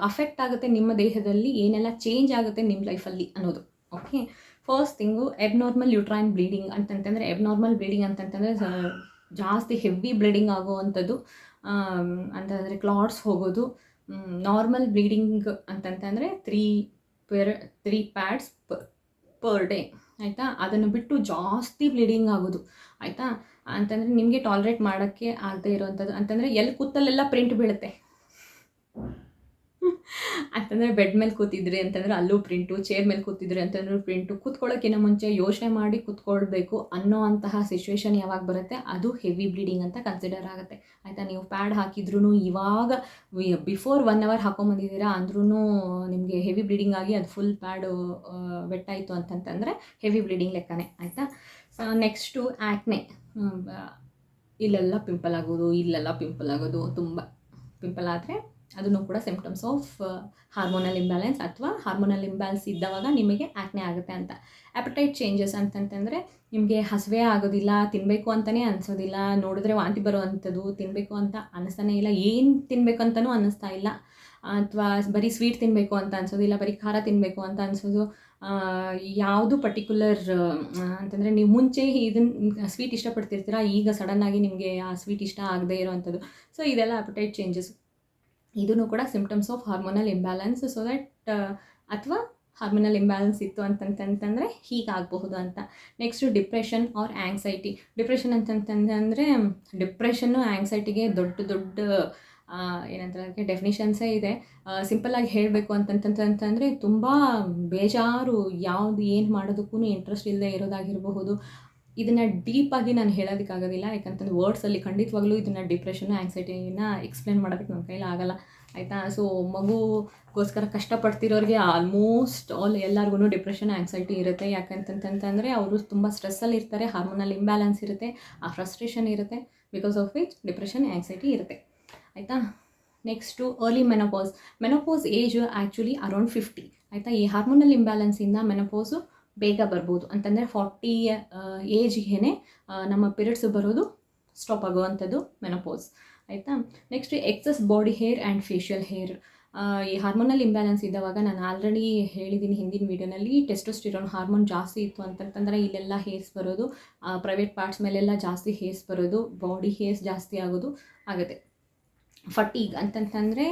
ಅಫೆಕ್ಟ್ ಆಗುತ್ತೆ ನಿಮ್ಮ ದೇಹದಲ್ಲಿ, ಏನೆಲ್ಲ ಚೇಂಜ್ ಆಗುತ್ತೆ ನಿಮ್ಮ ಲೈಫಲ್ಲಿ ಅನ್ನೋದು. Okay, first thing abnormal uterine bleeding ಅಂತಂತಂದರೆ, ಎಬ್ನಾರ್ಮಲ್ ಬ್ಲೀಡಿಂಗ್ ಅಂತಂತಂದರೆ ಜಾಸ್ತಿ ಹೆವಿ ಬ್ಲೀಡಿಂಗ್ ಆಗೋವಂಥದ್ದು ಅಂತಂದರೆ ಕ್ಲಾಟ್ಸ್ ಹೋಗೋದು. ನಾರ್ಮಲ್ ಬ್ಲೀಡಿಂಗ್ ಅಂತಂತಂದರೆ 3 ಪ್ಯಾಡ್ಸ್ ಪರ್ ಡೇ ಆಯಿತಾ. ಅದನ್ನು ಬಿಟ್ಟು ಜಾಸ್ತಿ ಬ್ಲೀಡಿಂಗ್ ಆಗೋದು ಆಯಿತಾ ಅಂತಂದರೆ ನಿಮಗೆ ಟಾಲ್ರೇಟ್ ಮಾಡೋಕ್ಕೆ ಆಗದೆ ಇರೋವಂಥದ್ದು. ಅಂತಂದರೆ ಎಲ್ಲಿ ಕೂತಲ್ಲೆಲ್ಲ ಪ್ರಿಂಟ್ ಬೀಳುತ್ತೆ ಅಂತಂದರೆ, ಬೆಡ್ ಮೇಲೆ ಕೂತಿದ್ರಿ ಅಂತಂದರೆ ಅಲ್ಲೂ ಪ್ರಿಂಟು, ಚೇರ್ ಮೇಲೆ ಕೂತಿದ್ರಿ ಅಂತಂದ್ರೆ ಪ್ರಿಂಟು, ಕೂತ್ಕೊಳ್ಳೋಕ್ಕಿಂತ ಮುಂಚೆ ಯೋಚನೆ ಮಾಡಿ ಕೂತ್ಕೊಳ್ಬೇಕು ಅನ್ನೋ ಅಂತಹ ಸಿಚುವೇಶನ್ ಯಾವಾಗ ಬರುತ್ತೆ, ಅದು ಹೆವಿ ಬ್ಲೀಡಿಂಗ್ ಅಂತ ಕನ್ಸಿಡರ್ ಆಗುತ್ತೆ ಆಯಿತಾ. ನೀವು ಪ್ಯಾಡ್ ಹಾಕಿದ್ರೂ ಇವಾಗ ಬಿಫೋರ್ 1 hour ಹಾಕೊಂಬಂದಿದ್ದೀರಾ ಅಂದ್ರೂ ನಿಮಗೆ ಹೆವಿ ಬ್ಲೀಡಿಂಗ್ ಆಗಿ ಅದು ಫುಲ್ ಪ್ಯಾಡು ವೆಟ್ಟಾಯಿತು ಅಂತಂತಂದರೆ ಹೆವಿ ಬ್ಲೀಡಿಂಗ್ ಲೆಕ್ಕನೇ ಆಯಿತಾ. ನೆಕ್ಸ್ಟು ಆ್ಯಕ್ನೆ, ಇಲ್ಲೆಲ್ಲ ಪಿಂಪಲ್ ಆಗೋದು, ತುಂಬ ಪಿಂಪಲ್ ಆದರೆ ಅದನ್ನು ಕೂಡ ಸಿಂಪ್ಟಮ್ಸ್ ಆಫ್ ಹಾರ್ಮೋನಲ್ ಇಂಬ್ಯಾಲೆನ್ಸ್, ಅಥವಾ ಹಾರ್ಮೋನಲ್ ಇಂಬ್ಯಾಲೆನ್ಸ್ ಇದ್ದವಾಗ ನಿಮಗೆ ಆ್ಯಕ್ನೆ ಆಗುತ್ತೆ ಅಂತ. ಆ್ಯಪಟೈಟ್ ಚೇಂಜಸ್ ಅಂತಂತಂದರೆ ನಿಮಗೆ ಹಸಿವೆ ಆಗೋದಿಲ್ಲ, ತಿನ್ನಬೇಕು ಅಂತಲೇ ಅನಿಸೋದಿಲ್ಲ, ನೋಡಿದ್ರೆ ವಾಂತಿ ಬರುವಂಥದ್ದು, ತಿನ್ನಬೇಕು ಅಂತ ಅನ್ನಿಸ್ತಾನೇ ಇಲ್ಲ, ಏನು ತಿನ್ನಬೇಕು ಅಂತಲೂ ಅನ್ನಿಸ್ತಾ ಇಲ್ಲ, ಅಥವಾ ಬರೀ ಸ್ವೀಟ್ ತಿನ್ನಬೇಕು ಅಂತ ಅನಿಸೋದಿಲ್ಲ, ಬರೀ ಖಾರ ತಿನ್ನಬೇಕು ಅಂತ ಅನಿಸೋದು. ಯಾವುದು ಪರ್ಟಿಕ್ಯುಲರ್ ಅಂತಂದರೆ ನೀವು ಮುಂಚೆ ಇದನ್ನು ಸ್ವೀಟ್ ಇಷ್ಟಪಡ್ತಿರ್ತೀರ, ಈಗ ಸಡನ್ನಾಗಿ ನಿಮಗೆ ಆ ಸ್ವೀಟ್ ಇಷ್ಟ ಆಗದೆ ಇರೋವಂಥದ್ದು. ಸೊ ಇದೆಲ್ಲ ಆ್ಯಪಟೈಟ್ ಚೇಂಜಸ್, ಇದೂ ಕೂಡ symptoms of hormonal imbalance. So that ಅಥವಾ ಹಾರ್ಮೋನಲ್ ಇಂಬ್ಯಾಲೆನ್ಸ್ ಇತ್ತು ಅಂತಂತಂದರೆ ಹೀಗಾಗಬಹುದು ಅಂತ. Next depression or anxiety. Depression ಅಂತಂತಂದರೆ ಡಿಪ್ರೆಷನ್ನು ಆ್ಯಂಗ್ಸೈಟಿಗೆ ದೊಡ್ಡ ಏನಂತಾರೆ ಅದಕ್ಕೆ ಡೆಫಿನಿಷನ್ಸೇ ಇದೆ. ಸಿಂಪಲ್ಲಾಗಿ ಹೇಳಬೇಕು ಅಂತಂತಂದರೆ ತುಂಬ ಬೇಜಾರು, ಯಾವುದು ಏನು ಮಾಡೋದಕ್ಕೂ ಇಂಟ್ರೆಸ್ಟ್ ಇಲ್ಲದೆ ಇರೋದಾಗಿರಬಹುದು. ಇದನ್ನು ಡೀಪಾಗಿ ನಾನು ಹೇಳೋದಕ್ಕಾಗೋದಿಲ್ಲ, ಯಾಕಂತಂದ್ರೆ ವರ್ಡ್ಸಲ್ಲಿ ಖಂಡಿತವಾಗ್ಲೂ ಇದನ್ನು ಡಿಪ್ರೆಷನ್ನು ಆ್ಯಂಗ್ಸೈಟಿನ ಎಕ್ಸ್ಪ್ಲೇನ್ ಮಾಡೋದಕ್ಕೆ ನನ್ನ ಕೈಲಿ ಆಗೋಲ್ಲ ಆಯಿತಾ. ಸೊ ಮಗುಗೋಸ್ಕರ ಕಷ್ಟಪಡ್ತಿರೋರಿಗೆ ಆಲ್ಮೋಸ್ಟ್ ಎಲ್ಲರಿಗೂ ಡಿಪ್ರೆಷನ್ ಆ್ಯಂಗ್ಸೈಟಿ ಇರುತ್ತೆ. ಯಾಕಂತಂತಂದರೆ ಅವರು ತುಂಬ ಸ್ಟ್ರೆಸ್ಸಲ್ಲಿ ಇರ್ತಾರೆ, ಹಾರ್ಮೋನಲ್ ಇಂಬ್ಯಾಲೆನ್ಸ್ ಇರುತ್ತೆ, ಆ ಫ್ರಸ್ಟ್ರೇಷನ್ ಇರುತ್ತೆ, because of which depression anxiety ಇರುತ್ತೆ ಆಯಿತಾ. Next early menopause age actually around 50 ಆಯಿತಾ. ಈ ಹಾರ್ಮೋನಲ್ ಇಂಬ್ಯಾಲೆನ್ಸಿಂದ ಮೆನೋಪೋಸು ಬೇಗ ಬರ್ಬೋದು, ಅಂತಂದರೆ 40 ಏಜ್ಗೆ ನಮ್ಮ ಪೀರಿಯಡ್ಸ್ ಬರೋದು ಸ್ಟಾಪ್ ಆಗುವಂಥದ್ದು ಮೆನೋಪೋಸ್ ಆಯಿತಾ. Next excess body hair and facial hair. ಈ ಹಾರ್ಮೋನಲ್ ಇಂಬ್ಯಾಲೆನ್ಸ್ ಇದ್ದವಾಗ ನಾನು ಆಲ್ರೆಡಿ ಹೇಳಿದ್ದೀನಿ ಹಿಂದಿನ ವೀಡಿಯೋನಲ್ಲಿ, ಟೆಸ್ಟೋಸ್ಟಿರೋನ್ ಹಾರ್ಮೋನ್ ಜಾಸ್ತಿ ಇತ್ತು ಅಂತಂತಂದರೆ ಇಲ್ಲೆಲ್ಲ ಹೇರ್ಸ್ ಬರೋದು, ಪ್ರೈವೇಟ್ ಪಾರ್ಟ್ಸ್ ಮೇಲೆಲ್ಲ ಜಾಸ್ತಿ ಹೇರ್ಸ್ ಬರೋದು, ಬಾಡಿ ಹೇರ್ಸ್ ಜಾಸ್ತಿ ಆಗೋದು ಆಗುತ್ತೆ. ಫಟೀಗ್ ಅಂತಂತಂದರೆ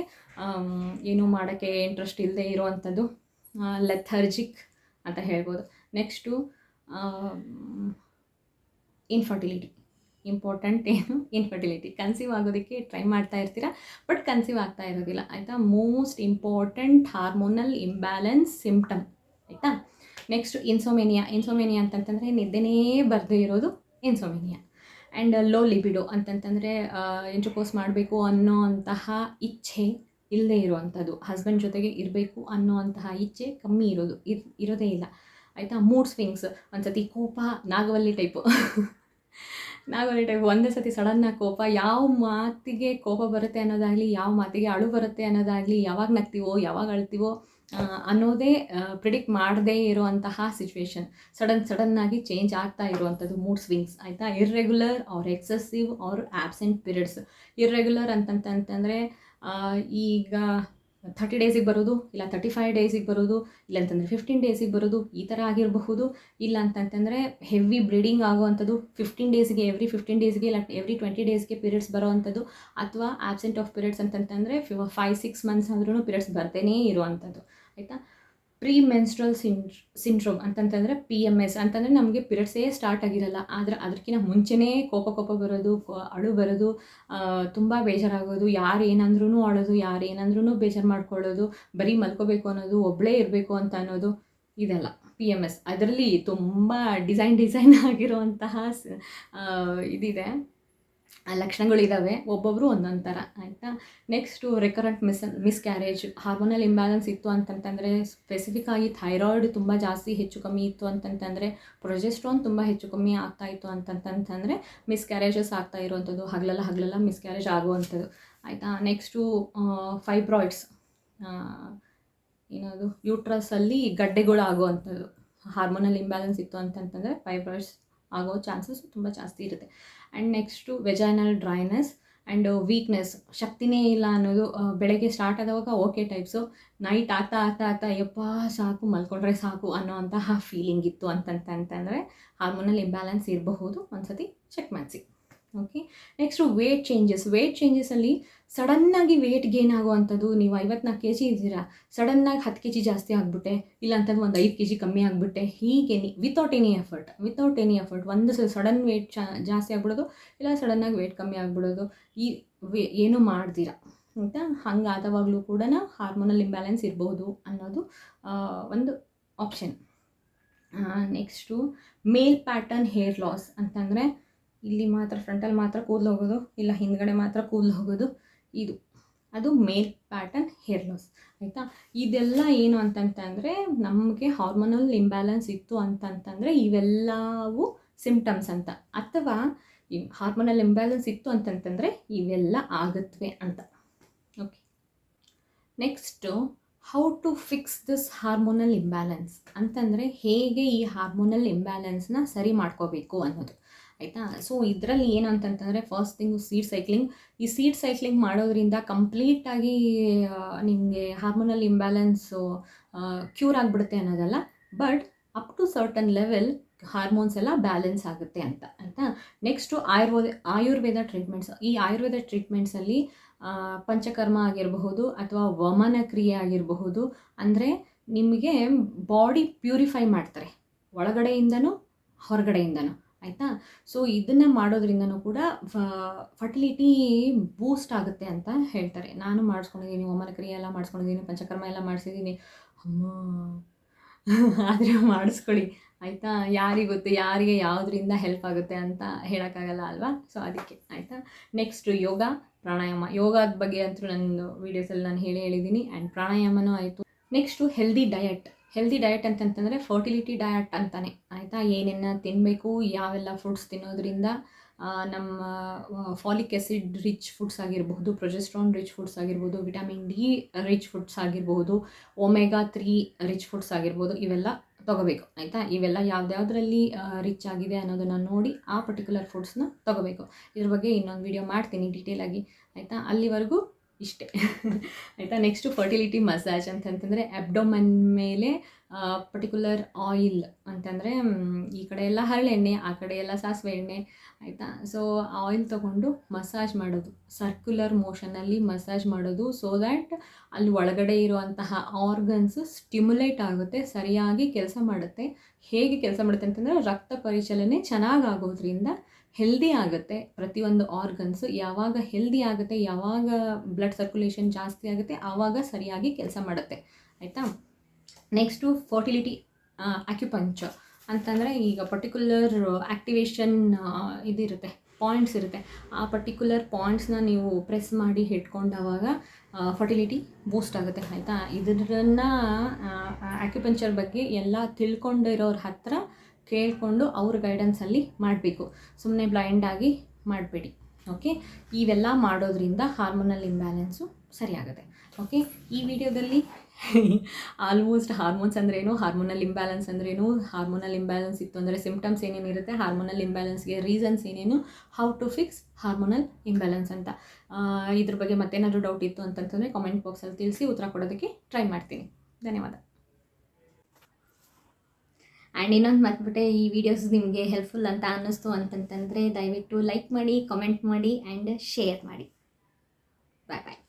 ಏನು ಮಾಡೋಕ್ಕೆ ಇಂಟ್ರೆಸ್ಟ್ ಇಲ್ಲದೆ ಇರೋವಂಥದ್ದು, ಲೆಥರ್ಜಿಕ್ ಅಂತ ಹೇಳ್ಬೋದು. ನೆಕ್ಸ್ಟು ಇನ್ಫರ್ಟಿಲಿಟಿ, ಇಂಪಾರ್ಟೆಂಟ್ ಏನು ಇನ್ಫರ್ಟಿಲಿಟಿ, ಕನ್ಸೀವ್ ಆಗೋದಕ್ಕೆ ಟ್ರೈ ಮಾಡ್ತಾ ಇರ್ತೀರಾ ಬಟ್ ಕನ್ಸೀವ್ ಆಗ್ತಾ ಇರೋದಿಲ್ಲ ಆಯಿತಾ. Most important hormonal imbalance symptom ಆಯಿತಾ. ನೆಕ್ಸ್ಟ್ ಇನ್ಸೋಮೇನಿಯಾ ಅಂತಂತಂದರೆ ನಿದ್ದೆನೇ ಬರದೇ ಇರೋದು ಇನ್ಸೋಮೇನಿಯಾ. ಆ್ಯಂಡ್ ಲೋ ಲಿಬಿಡೋ ಅಂತಂತಂದರೆ ಇಂಟರ್ಕೋರ್ಸ್ ಮಾಡಬೇಕು ಅನ್ನೋ ಅಂತಹ ಇಚ್ಛೆ ಇಲ್ಲದೆ ಇರುವಂಥದ್ದು, ಹಸ್ಬೆಂಡ್ ಜೊತೆಗೆ ಇರಬೇಕು ಅನ್ನೋ ಅಂತಹ ಇಚ್ಛೆ ಕಮ್ಮಿ ಇರೋದೇ ಇಲ್ಲ ಆಯಿತಾ. ಮೂಡ್ ಸ್ವಿಂಗ್ಸ್, ಒಂದು ಸತಿ ಕೋಪ ನಾಗವಲ್ಲಿ ಟೈಪು ನಾಗವಲ್ಲಿ ಟೈಪ್ ಒಂದೇ ಸತಿ ಸಡನ್ನಾಗಿ ಕೋಪ, ಯಾವ ಮಾತಿಗೆ ಕೋಪ ಬರುತ್ತೆ ಅನ್ನೋದಾಗಲಿ, ಯಾವ ಮಾತಿಗೆ ಅಳು ಬರುತ್ತೆ ಅನ್ನೋದಾಗಲಿ, ಯಾವಾಗ ನಗ್ತೀವೋ ಯಾವಾಗ ಅಳ್ತೀವೋ ಅನ್ನೋದೇ ಪ್ರಿಡಿಕ್ಟ್ ಮಾಡದೇ ಇರುವಂತಹ ಸಿಚುವೇಶನ್. ಸಡನ್ನಾಗಿ ಚೇಂಜ್ ಆಗ್ತಾ ಇರುವಂಥದ್ದು ಮೂಡ್ ಸ್ವಿಂಗ್ಸ್, ಆಯಿತಾ. Irregular or excessive or absent periods. Irregular ಅಂತಂತಂದರೆ ಈಗ 30 ಡೇಸಿಗೆ ಬರೋದು, ಇಲ್ಲ 35 ಡೇಸಿಗೆ ಬರೋದು, ಇಲ್ಲಾಂತಂದರೆ 15 ಡೇಸಿಗೆ ಬರೋದು, ಈ ಥರ ಆಗಿರಬಹುದು. ಇಲ್ಲ ಅಂತಂತಂದರೆ ಹೆವಿ ಬ್ಲೀಡಿಂಗ್ ಆಗುವಂಥದ್ದು 15 ಡೇಸಿಗೆ, ಎವ್ರಿ 15 ಡೇಸ್ಗೆ, ಇಲ್ಲ ಎವ್ರಿ 20 ಡೇಸ್ಗೆ ಪೀರಿಯಡ್ಸ್ ಬರೋ ಅಂಥದ್ದು. ಅಥವಾ ಆಬ್ಸೆಂಟ್ ಆಫ್ ಪೀರಿಯಡ್ಸ್ ಅಂತಂತಂದರೆ 5-6 ಮಂತ್ಸ್ ಆದ್ರೂ ಪೀರಿಯಡ್ಸ್ ಬರ್ತಾನೇ ಇರುವಂಥದ್ದು, ಆಯಿತಾ. ಪ್ರೀ ಮೆನ್ಸ್ಟ್ರಲ್ ಸಿಂಡ್ರೋಮ್ ಅಂತಂತಂದರೆ PMS ಅಂತಂದರೆ ನಮಗೆ ಪೀರಿಯಡ್ಸೇ ಸ್ಟಾರ್ಟ್ ಆಗಿರಲ್ಲ, ಆದರೆ ಅದಕ್ಕಿಂತ ಮುಂಚೆನೇ ಕೋಪ ಬರೋದು, ಅಳು ಬರೋದು, ತುಂಬ ಬೇಜಾರಾಗೋದು, ಯಾರು ಏನಂದ್ರೂ ಅಳೋದು, ಯಾರು ಏನಂದ್ರೂ ಬೇಜಾರು ಮಾಡ್ಕೊಳ್ಳೋದು, ಬರೀ ಮಲ್ಕೋಬೇಕು ಅನ್ನೋದು, ಒಬ್ಬಳೇ ಇರಬೇಕು ಅಂತ ಅನ್ನೋದು, ಇದೆಲ್ಲ PMS. ಅದರಲ್ಲಿ ತುಂಬ ಡಿಸೈನ್ ಆಗಿರುವಂತಹ ಇದಿದೆ, ಲಕ್ಷಣಗಳಿದ್ದಾವೆ, ಒಬ್ಬೊಬ್ಬರು ಒಂದೊಂದು ಥರ, ಆಯಿತಾ. Next recurrent miscarriage. Hormonal imbalance ಇತ್ತು ಅಂತಂತಂದರೆ, ಸ್ಪೆಸಿಫಿಕ್ ಆಗಿ ಥೈರಾಯ್ಡ್ ತುಂಬ ಜಾಸ್ತಿ ಹೆಚ್ಚು ಕಮ್ಮಿ ಇತ್ತು ಅಂತಂತಂದರೆ, ಪ್ರೊಜೆಸ್ಟ್ರಾನ್ ತುಂಬ ಹೆಚ್ಚು ಕಮ್ಮಿ ಆಗ್ತಾ ಇತ್ತು ಅಂತಂತಂದರೆ ಮಿಸ್ಕ್ಯಾರೇಜಸ್ ಆಗ್ತಾ ಇರುವಂಥದ್ದು, ಹಗಲೆಲ್ಲ ಮಿಸ್ಕ್ಯಾರೇಜ್ ಆಗುವಂಥದ್ದು, ಆಯಿತಾ. ನೆಕ್ಸ್ಟು ಫೈಬ್ರಾಯ್ಡ್ಸ್, ಏನದು ಯೂಟ್ರಸಲ್ಲಿ ಗಡ್ಡೆಗಳು ಆಗುವಂಥದ್ದು. ಹಾರ್ಮೋನಲ್ ಇಂಬ್ಯಾಲೆನ್ಸ್ ಇತ್ತು ಅಂತಂತಂದರೆ ಫೈಬ್ರಾಯ್ಡ್ಸ್ ಆಗೋ ಚಾನ್ಸಸ್ ತುಂಬ ಜಾಸ್ತಿ ಇರುತ್ತೆ. And next vaginal dryness and weakness, ಶಕ್ತಿನೇ ಇಲ್ಲ ಅನ್ನೋದು. ಬೆಳಗ್ಗೆ ಸ್ಟಾರ್ಟ್ ಆದವಾಗ ಓಕೆ ಟೈಪ್ಸು, ನೈಟ್ ಆಗ್ತಾ ಯಪ್ಪ ಸಾಕು, ಮಲ್ಕೊಂಡ್ರೆ ಸಾಕು ಅನ್ನೋವಂತಹ ಫೀಲಿಂಗ್ ಇತ್ತು ಅಂತಂತಂದರೆ ಹಾರ್ಮೋನಲ್ ಇಂಬ್ಯಾಲೆನ್ಸ್ ಇರಬಹುದು. ಒಂದ್ಸತಿ ಚೆಕ್ ಮಾಡಿಸಿ, ಓಕೆ. ನೆಕ್ಸ್ಟು ವೇಟ್ ಚೇಂಜಸಲ್ಲಿ ಸಡನ್ನಾಗಿ ವೇಟ್ ಗೇನ್ ಆಗುವಂಥದ್ದು. ನೀವು 54 kg ಇದ್ದೀರಾ, ಸಡನ್ನಾಗಿ 10 kg ಜಾಸ್ತಿ ಆಗಿಬಿಟ್ಟೆ, ಇಲ್ಲಾಂತಂದ್ರೆ ಒಂದು 5 kg ಕಮ್ಮಿ ಆಗಿಬಿಟ್ಟೆ, ಹೀಗೆ ವಿತೌಟ್ ಎನಿ ಎಫರ್ಟ್ ಒಂದು ಸಡನ್ ವೇಟ್ ಜಾಸ್ತಿ ಆಗ್ಬಿಡೋದು, ಇಲ್ಲ ಸಡನ್ನಾಗಿ ವೇಟ್ ಕಮ್ಮಿ ಆಗಿಬಿಡೋದು, ಏನೂ ಮಾಡ್ದಿರ, ಆಯಿತಾ. ಹಂಗಾದವಾಗಲೂ ಕೂಡ ಹಾರ್ಮೋನಲ್ ಇಂಬ್ಯಾಲೆನ್ಸ್ ಇರಬಹುದು ಅನ್ನೋದು ಒಂದು ಆಪ್ಷನ್. ನೆಕ್ಸ್ಟು ಮೇಲ್ ಪ್ಯಾಟರ್ನ್ ಹೇರ್ ಲಾಸ್ ಅಂತಂದರೆ, ಇಲ್ಲಿ ಮಾತ್ರ ಫ್ರಂಟಲ್ಲಿ ಮಾತ್ರ ಕೂದಲು ಹೋಗೋದು, ಇಲ್ಲ ಹಿಂದ್ಗಡೆ ಮಾತ್ರ ಕೂದಲು ಹೋಗೋದು, ಅದು ಮೇಲ್ ಪ್ಯಾಟರ್ನ್ ಹೇರ್ ಲಾಸ್, ಆಯಿತಾ. ಇದೆಲ್ಲ ಏನು ಅಂತಂತಂದರೆ, ನಮಗೆ ಹಾರ್ಮೋನಲ್ ಇಂಬ್ಯಾಲೆನ್ಸ್ ಇತ್ತು ಅಂತಂತಂದರೆ ಇವೆಲ್ಲವೂ ಸಿಂಪ್ಟಮ್ಸ್ ಅಂತ, ಅಥವಾ ಈ ಹಾರ್ಮೋನಲ್ ಇಂಬ್ಯಾಲೆನ್ಸ್ ಇತ್ತು ಅಂತಂತಂದರೆ ಇವೆಲ್ಲ ಆಗುತ್ತವೆ ಅಂತ, okay. Next how to fix this hormonal imbalance ಅಂತಂದರೆ, ಹೇಗೆ ಈ ಹಾರ್ಮೋನಲ್ ಇಂಬ್ಯಾಲೆನ್ಸ್ನ ಸರಿ ಮಾಡ್ಕೋಬೇಕು ಅನ್ನೋದು, ಆಯಿತಾ. ಸೊ ಇದರಲ್ಲಿ ಏನು ಅಂತಂತಂದರೆ, ಫಸ್ಟ್ ಥಿಂಗು ಸೀಡ್ ಸೈಕ್ಲಿಂಗ್ ಮಾಡೋದ್ರಿಂದ ಕಂಪ್ಲೀಟಾಗಿ ನಿಮಗೆ ಹಾರ್ಮೋನಲ್ ಇಂಬ್ಯಾಲೆನ್ಸು ಕ್ಯೂರ್ ಆಗಿಬಿಡುತ್ತೆ ಅನ್ನೋದಲ್ಲ, but up to certain level hormones ಎಲ್ಲ ಬ್ಯಾಲೆನ್ಸ್ ಆಗುತ್ತೆ ಅಂತ, ಆಯಿತಾ. Next Ayurveda treatments. ಈ ಆಯುರ್ವೇದ ಟ್ರೀಟ್ಮೆಂಟ್ಸಲ್ಲಿ ಪಂಚಕರ್ಮ ಆಗಿರಬಹುದು ಅಥವಾ ವಮನ ಕ್ರಿಯೆ ಆಗಿರಬಹುದು, ಅಂದರೆ ನಿಮಗೆ ಬಾಡಿ ಪ್ಯೂರಿಫೈ ಮಾಡ್ತಾರೆ, ಒಳಗಡೆಯಿಂದನೂ ಹೊರಗಡೆಯಿಂದನೂ, ಆಯಿತಾ. ಸೊ ಇದನ್ನು ಮಾಡೋದ್ರಿಂದನೂ ಕೂಡ ಫರ್ಟಿಲಿಟಿ ಬೂಸ್ಟ್ ಆಗುತ್ತೆ ಅಂತ ಹೇಳ್ತಾರೆ. ನಾನು ಮಾಡಿಸ್ಕೊಂಡಿದ್ದೀನಿ, ವಮನ ಕ್ರಿಯೆ ಎಲ್ಲ ಮಾಡಿಸ್ಕೊಂಡಿದ್ದೀನಿ, ಪಂಚಕರ್ಮ ಎಲ್ಲ ಮಾಡಿಸಿದ್ದೀನಿ, ಅಮ್ಮ ಆದರೆ ಮಾಡಿಸ್ಕೊಳ್ಳಿ, ಆಯಿತಾ. ಯಾರಿಗೆ ಗೊತ್ತು, ಯಾರಿಗೆ ಯಾವುದರಿಂದ ಹೆಲ್ಪ್ ಆಗುತ್ತೆ ಅಂತ ಹೇಳೋಕ್ಕಾಗಲ್ಲ ಅಲ್ವಾ. ಸೊ ಅದಕ್ಕೆ, ಆಯಿತಾ. ನೆಕ್ಸ್ಟು ಯೋಗ, ಪ್ರಾಣಾಯಾಮ. ಯೋಗದ ಬಗ್ಗೆ ಅಂತೂ ನನ್ನ ವೀಡಿಯೋಸಲ್ಲಿ ನಾನು ಹೇಳಿದ್ದೀನಿ, ಆ್ಯಂಡ್ ಪ್ರಾಣಾಯಾಮನೂ ಆಯಿತು. ನೆಕ್ಸ್ಟು ಹೆಲ್ದಿ ಡಯಟ್ ಅಂತಂತಂದರೆ ಫರ್ಟಿಲಿಟಿ ಡಯಟ್ ಅಂತಾನೆ, ಆಯಿತಾ. ಏನೇನು ತಿನ್ನಬೇಕು, ಯಾವೆಲ್ಲ ಫ್ರೂಟ್ಸ್ ತಿನ್ನೋದ್ರಿಂದ ನಮ್ಮ ಫಾಲಿಕ್ ಆ್ಯಸಿಡ್ ರಿಚ್ ಫುಡ್ಸ್ ಆಗಿರಬಹುದು, ಪ್ರೊಜೆಸ್ಟ್ರಾನ್ ರಿಚ್ ಫುಡ್ಸ್ ಆಗಿರ್ಬೋದು, ವಿಟಮಿನ್ ಡಿ ರಿಚ್ ಫುಡ್ಸ್ ಆಗಿರ್ಬೋದು, ಒಮೆಗಾ 3 ರಿಚ್ ಫುಡ್ಸ್ ಆಗಿರ್ಬೋದು, ಇವೆಲ್ಲ ತೊಗೋಬೇಕು, ಆಯಿತಾ. ಇವೆಲ್ಲ ಯಾವುದ್ಯಾವುದರಲ್ಲಿ ರಿಚ್ ಆಗಿದೆ ಅನ್ನೋದನ್ನು ನೋಡಿ ಆ ಪರ್ಟಿಕ್ಯುಲರ್ ಫುಡ್ಸ್ನ ತೊಗೋಬೇಕು. ಇದ್ರ ಬಗ್ಗೆ ಇನ್ನೊಂದು ವಿಡಿಯೋ ಮಾಡ್ತೀನಿ ಡೀಟೇಲಾಗಿ, ಆಯಿತಾ. ಅಲ್ಲಿವರೆಗೂ ಇಷ್ಟೇ, ಆಯಿತಾ. ನೆಕ್ಸ್ಟು ಫರ್ಟಿಲಿಟಿ ಮಸಾಜ್ ಅಂತಂತಂದರೆ, ಅಬ್ಡೋಮನ್ ಮೇಲೆ ಪರ್ಟಿಕ್ಯುಲರ್ ಆಯಿಲ್ ಅಂತಂದರೆ, ಈ ಕಡೆ ಎಲ್ಲ ಹರಳೆಣ್ಣೆ, ಆ ಕಡೆ ಎಲ್ಲ ಸಾಸಿವೆ ಎಣ್ಣೆ, ಆಯಿತಾ. ಸೊ ಆಯಿಲ್ ತೊಗೊಂಡು ಮಸಾಜ್ ಮಾಡೋದು, ಸರ್ಕ್ಯುಲರ್ ಮೋಷನಲ್ಲಿ ಮಸಾಜ್ ಮಾಡೋದು, ಸೊ ದ್ಯಾಟ್ ಅಲ್ಲಿ ಒಳಗಡೆ ಇರುವಂತಹ ಆರ್ಗನ್ಸು ಸ್ಟಿಮ್ಯುಲೇಟ್ ಆಗುತ್ತೆ, ಸರಿಯಾಗಿ ಕೆಲಸ ಮಾಡುತ್ತೆ. ಹೇಗೆ ಕೆಲಸ ಮಾಡುತ್ತೆ ಅಂತಂದರೆ, ರಕ್ತ ಪರಿಚಲನೆ ಚೆನ್ನಾಗಾಗೋದ್ರಿಂದ ಹೆಲ್ದಿ ಆಗುತ್ತೆ ಪ್ರತಿಯೊಂದು ಆರ್ಗನ್ಸು. ಯಾವಾಗ ಹೆಲ್ದಿ ಆಗುತ್ತೆ, ಯಾವಾಗ ಬ್ಲಡ್ ಸರ್ಕ್ಯುಲೇಷನ್ ಜಾಸ್ತಿ ಆಗುತ್ತೆ, ಆವಾಗ ಸರಿಯಾಗಿ ಕೆಲಸ ಮಾಡುತ್ತೆ, ಆಯಿತಾ. ನೆಕ್ಸ್ಟು ಫರ್ಟಿಲಿಟಿ ಅಕ್ಯುಪಂಕ್ಚರ್ ಅಂತಂದರೆ, ಈಗ ಪರ್ಟಿಕ್ಯುಲರ್ ಆ್ಯಕ್ಟಿವೇಶನ್ ಇದಿರುತ್ತೆ, ಪಾಯಿಂಟ್ಸ್ ಇರುತ್ತೆ, ಆ ಪರ್ಟಿಕ್ಯುಲರ್ ಪಾಯಿಂಟ್ಸ್ನ ನೀವು ಪ್ರೆಸ್ ಮಾಡಿ ಹಿಡ್ಕೊಂಡಾಗ ಫರ್ಟಿಲಿಟಿ ಬೂಸ್ಟ್ ಆಗುತ್ತೆ, ಆಯಿತಾ. ಇದನ್ನು ಆಕ್ಯುಪಂಕ್ಚರ್ ಬಗ್ಗೆ ಎಲ್ಲ ತಿಳ್ಕೊಂಡಿರೋರ ಹತ್ರ ಕೇಳಿಕೊಂಡು ಅವ್ರ ಗೈಡೆನ್ಸಲ್ಲಿ ಮಾಡಬೇಕು, ಸುಮ್ಮನೆ ಬ್ಲೈಂಡಾಗಿ ಮಾಡಬೇಡಿ. ಓಕೆ, ಇವೆಲ್ಲ ಮಾಡೋದ್ರಿಂದ ಹಾರ್ಮೋನಲ್ ಇಂಬ್ಯಾಲೆನ್ಸು ಸರಿಯಾಗುತ್ತೆ. ಓಕೆ, ಈ ವಿಡಿಯೋದಲ್ಲಿ ಆಲ್ಮೋಸ್ಟ್ ಹಾರ್ಮೋನ್ಸ್ ಅಂದ್ರೇನು, ಹಾರ್ಮೋನಲ್ ಇಂಬ್ಯಾಲೆನ್ಸ್ ಅಂದ್ರೇನು, ಹಾರ್ಮೋನಲ್ ಇಂಬ್ಯಾಲೆನ್ಸ್ ಇತ್ತು ಅಂದರೆ ಸಿಮ್ಟಮ್ಸ್ ಏನೇನಿರುತ್ತೆ, ಹಾರ್ಮೋನಲ್ ಇಂಬ್ಯಾಲೆನ್ಸ್ಗೆ ರೀಸನ್ಸ್ ಏನೇನು, how to fix hormonal imbalance ಅಂತ, ಇದ್ರ ಬಗ್ಗೆ ಮತ್ತೇನಾದರೂ ಡೌಟ್ ಇತ್ತು ಅಂತಂತಂದರೆ ಕಾಮೆಂಟ್ ಬಾಕ್ಸಲ್ಲಿ ತಿಳಿಸಿ ಉತ್ತರ ಕೊಡೋದಕ್ಕೆ ಟ್ರೈ ಮಾಡ್ತೀನಿ. ಧನ್ಯವಾದ. ಆ್ಯಂಡ್ ಇನ್ನೊಂದು ಮತ್ಬಿಟ್ಟೆ, ಈ ವಿಡಿಯೋಸ್ ನಿಮಗೆ ಹೆಲ್ಪ್ಫುಲ್ ಅಂತ ಅನ್ನಿಸ್ತು ಅಂತಂತಂದರೆ ದಯವಿಟ್ಟು ಲೈಕ್ ಮಾಡಿ, ಕಾಮೆಂಟ್ ಮಾಡಿ ಆ್ಯಂಡ್ ಶೇರ್ ಮಾಡಿ. ಬಾಯ್ ಬಾಯ್.